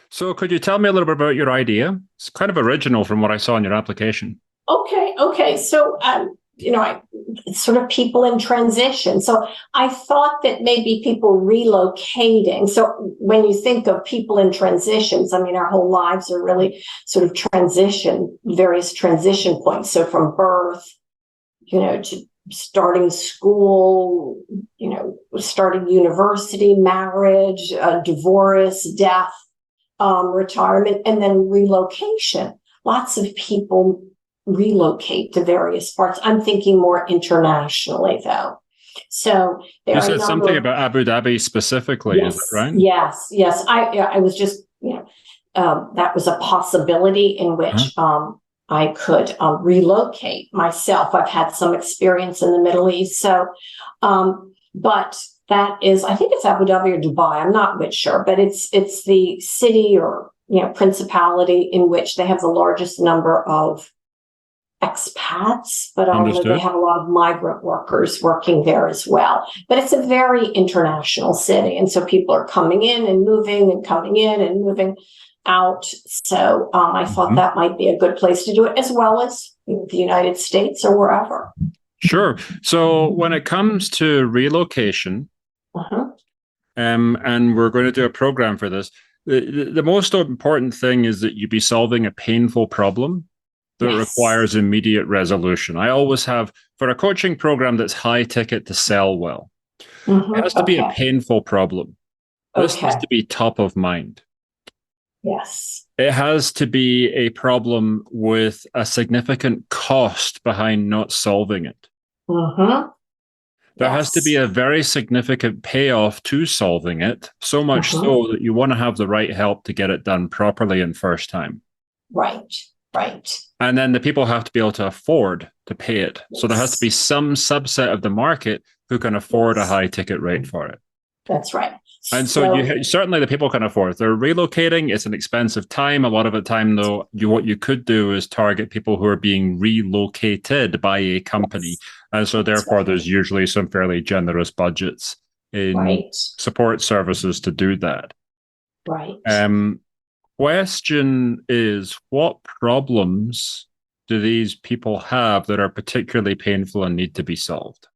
So could you tell me a little bit about your idea? It's kind of original from what I saw in your application. Okay. So, it's sort of people in transition. So I thought that maybe people relocating. So when you think of people in transitions, I mean, our whole lives are really sort of various transition points. So from birth, to starting school, starting university, marriage, divorce, death, retirement, and then relocation. Lots of people relocate to various parts. I'm thinking more internationally, though. So there You are a said number something of about Abu Dhabi specifically, is that yes, right? yes. I was just that was a possibility in Huh? which I could relocate myself. I've had some experience in the Middle East, so but that is, I think it's Abu Dhabi or Dubai. I'm not quite sure, but it's the city or principality in which they have the largest number of expats, but although they Understood. have a lot of migrant workers working there as well. But it's a very international city. And so people are coming in and moving and coming in and moving out. So I thought Mhm. that might be a good place to do it, as well as the United States or wherever. Sure. So when it comes to relocation, Uh-huh. and we're going to do a program for this, the most important thing is that you be solving a painful problem that Yes. requires immediate resolution. I always have, for a coaching program that's high ticket to sell well, it has to be a Okay. painful problem. This has Okay. to be top of mind. Yes. It has to be a problem with a significant cost behind not solving it. Mm-hmm. There has to be Yes. a very significant payoff to solving it, so much Mm-hmm. so that you want to have the right help to get it done properly and first time. Right. Right. And then the people have to be able to afford to pay it. So there has to be Yes. some subset of the market who can afford a Yes. high ticket rate for it. That's right. And so So certainly the people can afford it. They're relocating. It's an expensive time. A lot of the time, though, what you could do is target people who are being relocated by a company, yes, and so that's therefore right. there's usually some fairly generous budgets in Right. support services to do that. Right. Um, Question is, what problems do these people have that are particularly painful and need to be solved?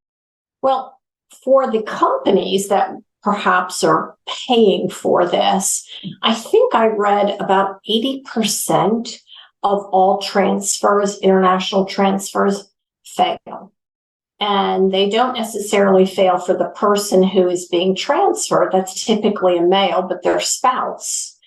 Well, for the companies that perhaps are paying for this, I think I read about 80% of all transfers, international transfers, fail. And they don't necessarily fail for the person who is being transferred. That's typically a male, but their spouse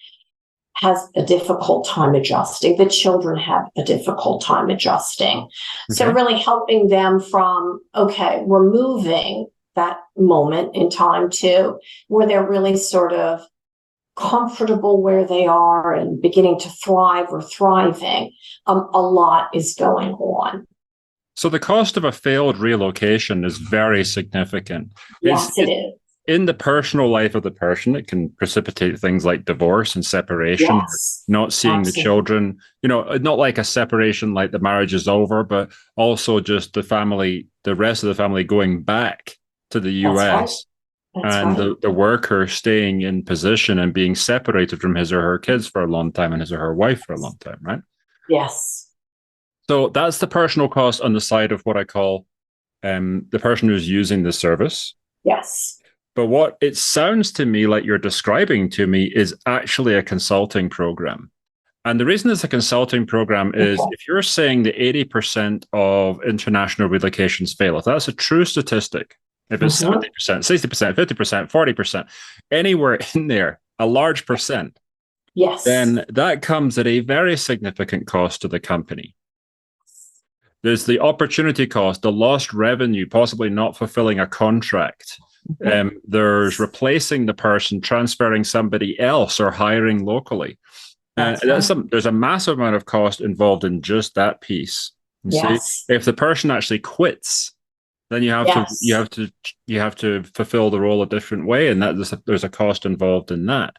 has a difficult time adjusting. The children have a difficult time adjusting. So, Okay. really helping them from, okay, we're moving that moment in time to where they're really sort of comfortable where they are and beginning to thrive or thriving. A lot is going on. So the cost of a failed relocation is very significant. Yes, it is. In the personal life of the person, it can precipitate things like divorce and separation, or Yes, not seeing the absolutely. children. Not like a separation like the marriage is over, but also just the rest of the family going back to the That's right. US, That's and right. the worker staying in position and being separated from his or her kids for a long time and his or her wife for a long time, right? Yes. So that's the personal cost on the side of what I call the person who's using the service. Yes. But what it sounds to me like you're describing to me is actually a consulting program. And the reason it's a consulting program is Okay. if you're saying that 80% of international relocations fail, if that's a true statistic, if it's Mm-hmm. 70%, 60%, 50%, 40%, anywhere in there, a large percent, Yes. then that comes at a very significant cost to the company. There's the opportunity cost, the lost revenue, possibly not fulfilling a contract. Mm-hmm. There's replacing the person, transferring somebody else, or hiring locally. And That's right. there's a massive amount of cost involved in just that piece. You see, Yes. if the person actually quits, then Yes. you have to fulfill the role a different way, and there's a cost involved in that.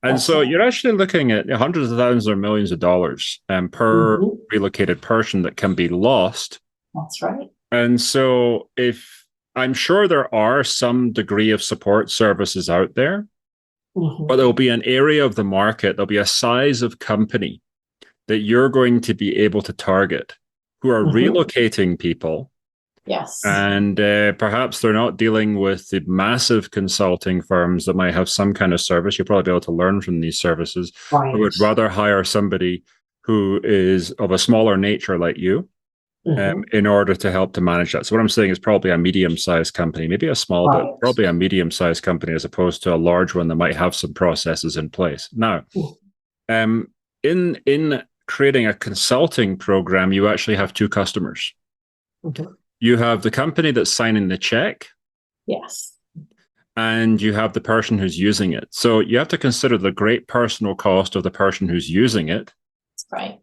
And That's so right. you're actually looking at hundreds of thousands or millions of dollars per Mm-hmm. relocated person that can be lost. That's right. And so if I'm sure there are some degree of support services out there, but there'll be an area of the market, there'll be a size of company that you're going to be able to target who are relocating people. Yes. And perhaps they're not dealing with the massive consulting firms that might have some kind of service. You'll probably be able to learn from these services, Right. but would rather hire somebody who is of a smaller nature like you in order to help to manage that. So what I'm saying is probably a medium-sized company, maybe a small, but probably a medium-sized company as opposed to a large one that might have some processes in place. Now, in creating a consulting program, you actually have two customers. You have the company that's signing the check. Yes. And you have the person who's using it. So you have to consider the great personal cost of the person who's using it. That's right.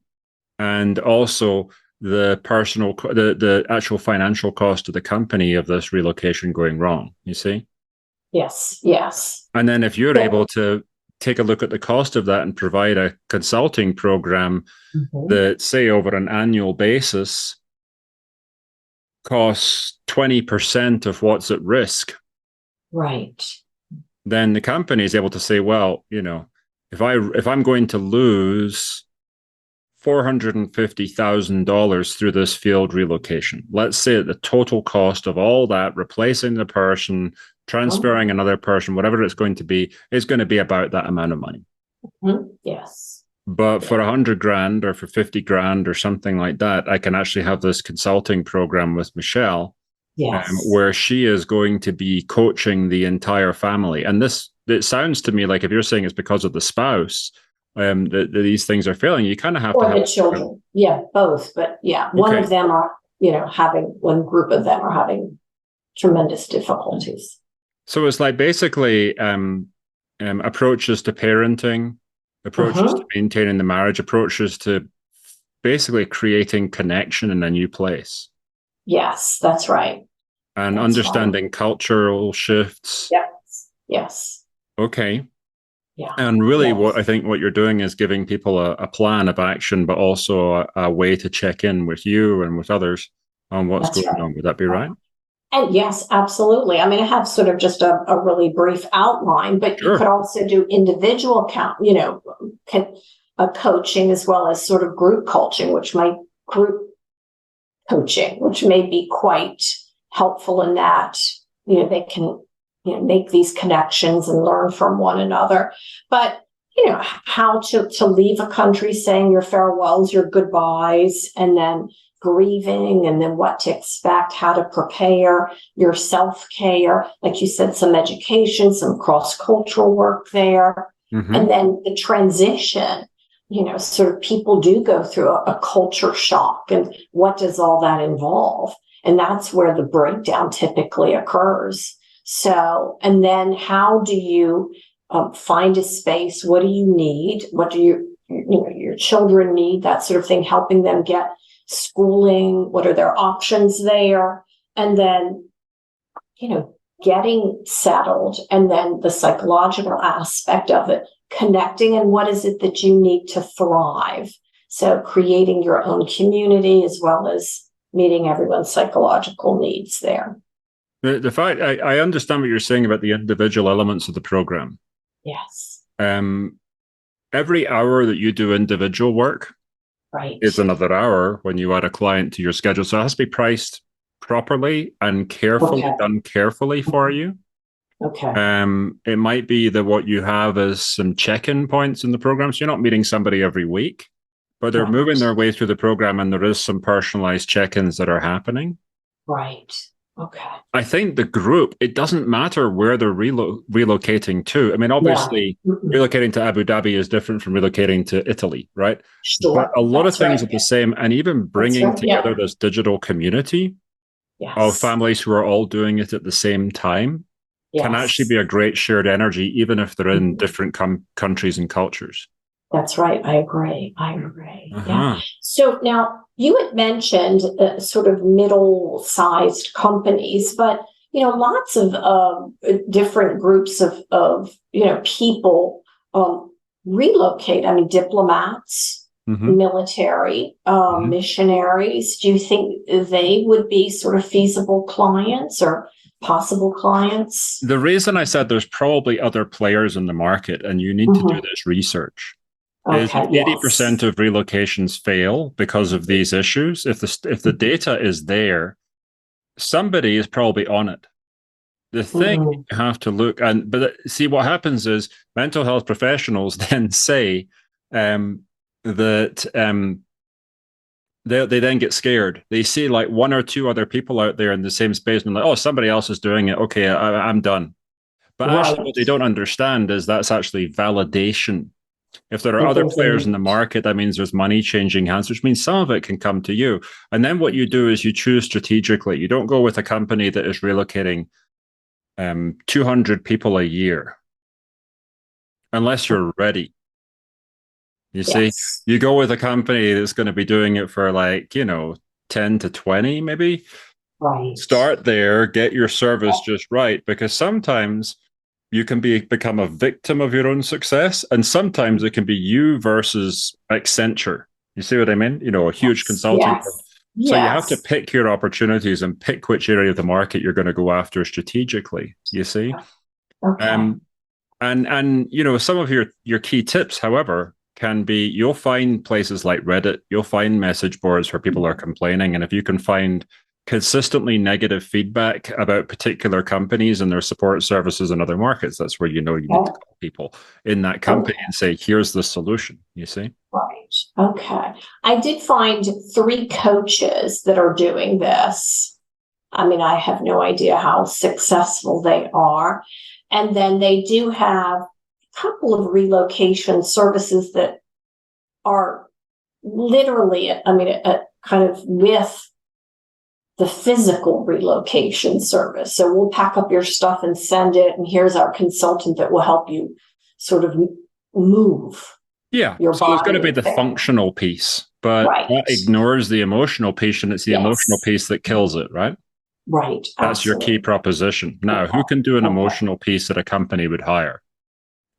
And also the the actual financial cost of the company of this relocation going wrong, you see? Yes, yes. And then if you're able to take a look at the cost of that and provide a consulting program that, say, over an annual basis costs 20% of what's at risk. Right. Then the company is able to say, well, you know, if I'm going to lose $450,000 through this field relocation, let's say that the total cost of all that, replacing the person, transferring another person, whatever it's going to be, is going to be about that amount of money. Yes. But for $100,000 or for $50,000 or something like that, I can actually have this consulting program with Michele, where she is going to be coaching the entire family. And it sounds to me like if you're saying it's because of the spouse that these things are failing, you kind of have to have the children. Yeah, both. But yeah, one of them are, one group of them are having tremendous difficulties. So it's like basically approaches to parenting, approaches to maintaining the marriage, approaches to basically creating connection in a new place. Yes, that's right. And understanding cultural shifts. Yes. Yes. Okay. Yeah. And really what I think what you're doing is giving people a plan of action, but also a way to check in with you and with others on what's going on. Would that be right? And yes, absolutely. I mean, I have sort of just a really brief outline, but you could also do individual coaching as well as sort of group coaching, which may be quite helpful in that, they can, make these connections and learn from one another. But, how to leave a country, saying your farewells, your goodbyes, and then grieving, and then what to expect, how to prepare, your self-care, like you said, some education, some cross-cultural work there. And then the transition, sort of people do go through a culture shock, and what does all that involve? And that's where the breakdown typically occurs. So, and then how do you find a space? What do you need? What do your children need? That sort of thing, helping them get schooling. What are their options there? And then, getting settled, and then the psychological aspect of it, connecting, and what is it that you need to thrive? So creating your own community as well as meeting everyone's psychological needs there. The fact I understand what you're saying about the individual elements of the program. Yes. Every hour that you do individual work is another hour when you add a client to your schedule. So it has to be priced properly and done carefully for you. Okay. It might be that what you have is some check-in points in the program. So you're not meeting somebody every week, but they're moving their way through the program, and there is some personalized check-ins that are happening. Right. Okay. I think the group, it doesn't matter where they're relocating to. I mean, obviously, relocating to Abu Dhabi is different from relocating to Italy, right? Sure. But a lot of things are the same. And even bringing together this digital community of families who are all doing it at the same time can actually be a great shared energy, even if they're in different countries and cultures. That's right. I agree. Yeah. So now you had mentioned sort of middle-sized companies, but, lots of different groups of people relocate. I mean, diplomats, military, missionaries. Do you think they would be sort of feasible clients, or possible clients? The reason I said there's probably other players in the market and you need to do this research is Okay, 80% yes. of relocations fail because of these issues. If the data is there, somebody is probably on it. The thing you have to look but see what happens is mental health professionals then say that they then get scared. They see like one or two other people out there in the same space and like, oh, somebody else is doing it. Okay, I'm done. But actually, what they don't understand is that's actually validation. If there are other players in the market, that means there's money changing hands, which means some of it can come to you. And then what you do is you choose strategically. You don't go with a company that is relocating 200 people a year unless you're ready. You see, you go with a company that's going to be doing it for like, 10 to 20, maybe. Right. Start there, get your service just right, because sometimes you can become a victim of your own success, and sometimes it can be you versus Accenture. You see what I mean? A huge consulting firm. So you have to pick your opportunities and pick which area of the market you're going to go after strategically. You see, okay. And some of your key tips, however, can be you'll find places like Reddit, you'll find message boards where people are complaining, and if you can find consistently negative feedback about particular companies and their support services in other markets, that's where you need to call people in that company and say, here's the solution, you see? Right. Okay. I did find 3 coaches that are doing this. I mean, I have no idea how successful they are. And then they do have a couple of relocation services that are literally, kind of with the physical relocation service. So we'll pack up your stuff and send it, and here's our consultant that will help you sort of move. Yeah. So there's going to be the functional piece, but that ignores the emotional piece, and it's the emotional piece that kills it, right? Right. That's your key proposition. Now, who can do an emotional piece that a company would hire?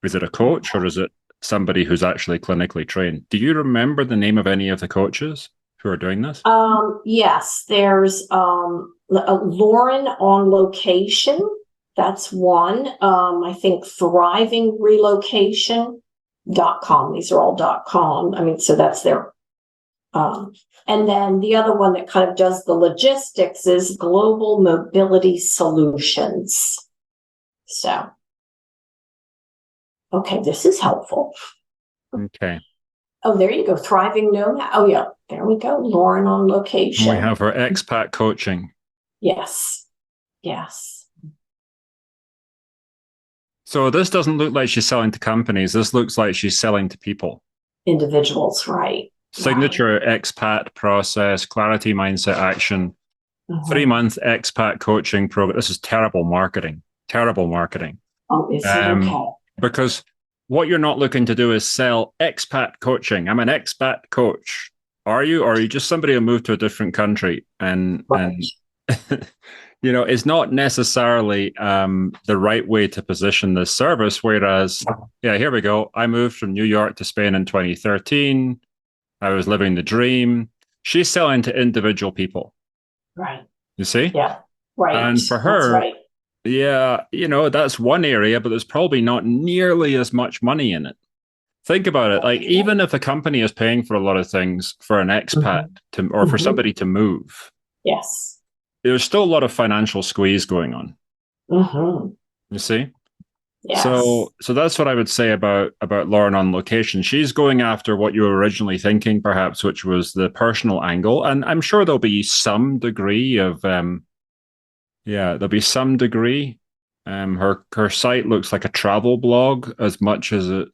Is it a coach or is it somebody who's actually clinically trained? Do you remember the name of any of the coaches who are doing this? Yes, there's Lauren on Location. That's one. I think thrivingrelocation.com. These are all .com. I mean, so that's their and then the other one that kind of does the logistics is Global Mobility Solutions. So, okay, this is helpful. Okay. Oh, there you go. Thriving Nomad. Oh, yeah. There we go. Lauren on Location. And we have her expat coaching. Yes. Yes. So this doesn't look like she's selling to companies. This looks like she's selling to people. Individuals, right. Signature expat process, clarity, mindset, action, 3-month expat coaching program. This is terrible marketing. Terrible marketing. Oh, is it okay? Because what you're not looking to do is sell expat coaching. I'm an expat coach. Are you? Or are you just somebody who moved to a different country? And it's not necessarily the right way to position this service. Whereas, here we go. I moved from New York to Spain in 2013. I was living the dream. She's selling to individual people. Right. You see? Yeah. Right. And for her, that's one area, but there's probably not nearly as much money in it. Think about it. Like, even if a company is paying for a lot of things for an expat or for somebody to move, there's still a lot of financial squeeze going on. You see? Yes. So that's what I would say about Lauren on Location. She's going after what you were originally thinking, perhaps, which was the personal angle. And I'm sure there'll be some degree of, there'll be some degree. Her site looks like a travel blog as much as it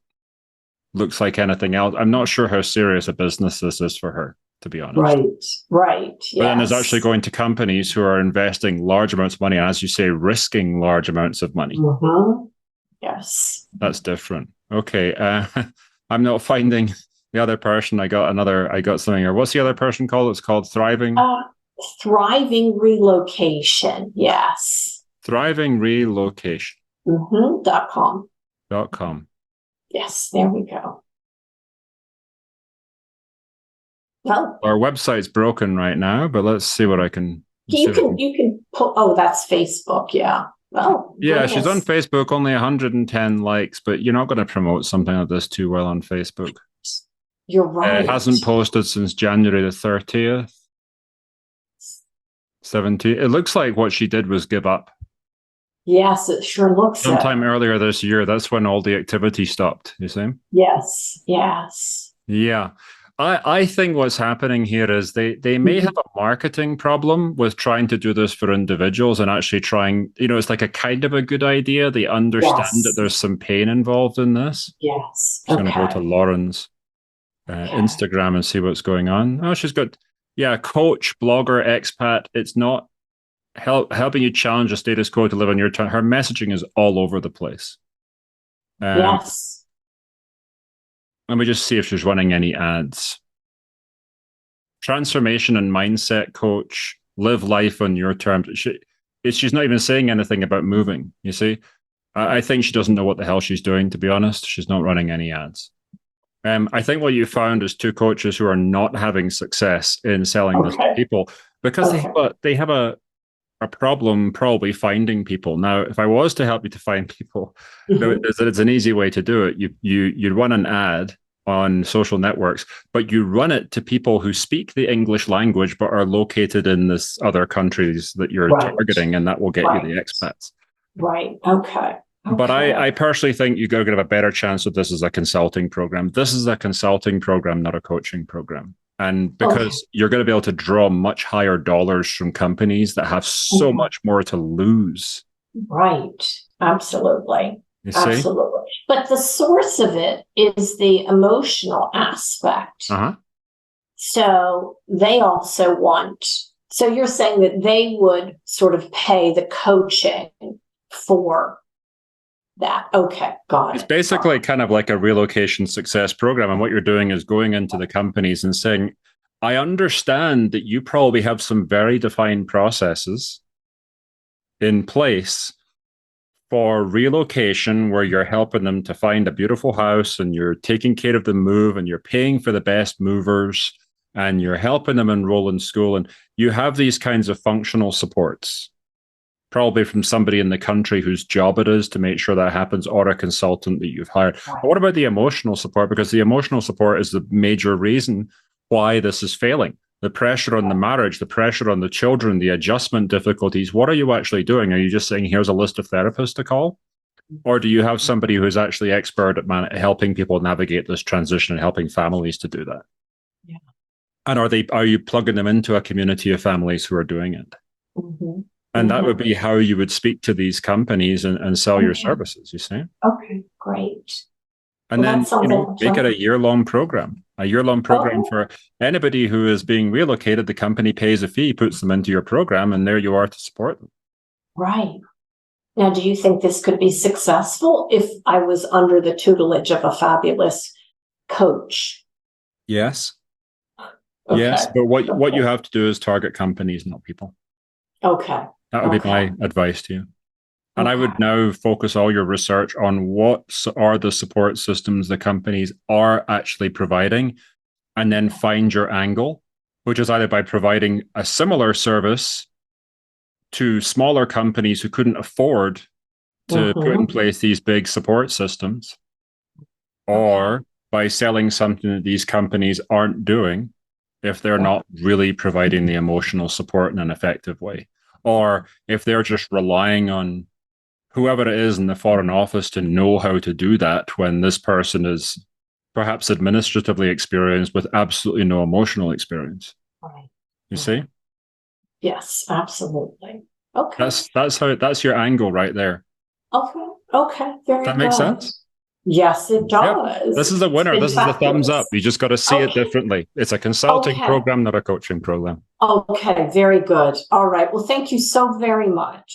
looks like anything else. I'm not sure how serious a business this is for her, to be honest. Right. Yes. But then there's actually going to companies who are investing large amounts of money, and as you say, risking large amounts of money. Yes. That's different. Okay. I'm not finding the other person. I got something here. What's the other person called? It's called Thriving? Thriving Relocation. Yes. Thriving Relocation. .com. .com. Yes, there we go. Well, our website's broken right now, but let's see what I can You can put, oh, that's Facebook. Yeah. Oh, Yeah, goodness. she's on Facebook, only 110 likes, but you're not going to promote something like this too well on Facebook. You're right. It hasn't posted since January the 30th, 17th. It looks like what she did was give up. Yes, it sure looks sometime earlier this year. That's when all the activity stopped, you see? Yes, yes. Yeah. I think what's happening here is they may have a marketing problem with trying to do this for individuals and actually trying, it's like a kind of a good idea. They understand that there's some pain involved in this. Yes. I'm going to go to Lauren's Instagram and see what's going on. Oh, she's got, coach, blogger, expat. It's not helping you challenge the status quo to live on your terms. Her messaging is all over the place. Yes. Let me just see if she's running any ads. Transformation and mindset coach, live life on your terms. She's not even saying anything about moving, you see? I think she doesn't know what the hell she's doing, to be honest. She's not running any ads. I think what you found is two coaches who are not having success in selling this to people because they have a problem probably finding people. Now, if I was to help you to find people, it's an easy way to do it. You run an ad on social networks, but you run it to people who speak the English language but are located in this other countries that you're targeting, and that will get you the expats. Right. Okay. But I personally think you're going to have a better chance with this as a consulting program. This is a consulting program, not a coaching program. And because you're going to be able to draw much higher dollars from companies that have so much more to lose. Right. Absolutely. You see? Absolutely. But the source of it is the emotional aspect. So they also want, so you're saying that they would sort of pay the coaching for that. Okay, got it. It's basically kind of like a relocation success program. And what you're doing is going into the companies and saying, I understand that you probably have some very defined processes in place for relocation where you're helping them to find a beautiful house and you're taking care of the move and you're paying for the best movers and you're helping them enroll in school. And you have these kinds of functional supports, probably from somebody in the country whose job it is to make sure that happens, or a consultant that you've hired. But what about the emotional support? Because the emotional support is the major reason why this is failing. The pressure on the marriage, the pressure on the children, the adjustment difficulties. What are you actually doing? Are you just saying, here's a list of therapists to call? Or do you have somebody who's actually expert at helping people navigate this transition and helping families to do that? Yeah. And are you plugging them into a community of families who are doing it? And that would be how you would speak to these companies and sell your services, you see? Okay, great. And then make it a year-long program. A year-long program for anybody who is being relocated. The company pays a fee, puts them into your program, and there you are to support them. Right. Now, do you think this could be successful if I was under the tutelage of a fabulous coach? Yes. Yes, but what you have to do is target companies, not people. Okay. That would be my advice to you. And I would now focus all your research on what are the support systems the companies are actually providing, and then find your angle, which is either by providing a similar service to smaller companies who couldn't afford to put in place these big support systems, or by selling something that these companies aren't doing if they're not really providing the emotional support in an effective way, or if they're just relying on whoever it is in the foreign office to know how to do that when this person is perhaps administratively experienced with absolutely no emotional experience. You see? Yes, absolutely. Okay. That's your angle right there. Okay. Okay. Very good. That makes sense? Yes, it does. Yep. This is a winner. This is the thumbs up. You just got to see it differently. It's a consulting program, not a coaching program. Okay. Very good. All right. Well, thank you so very much.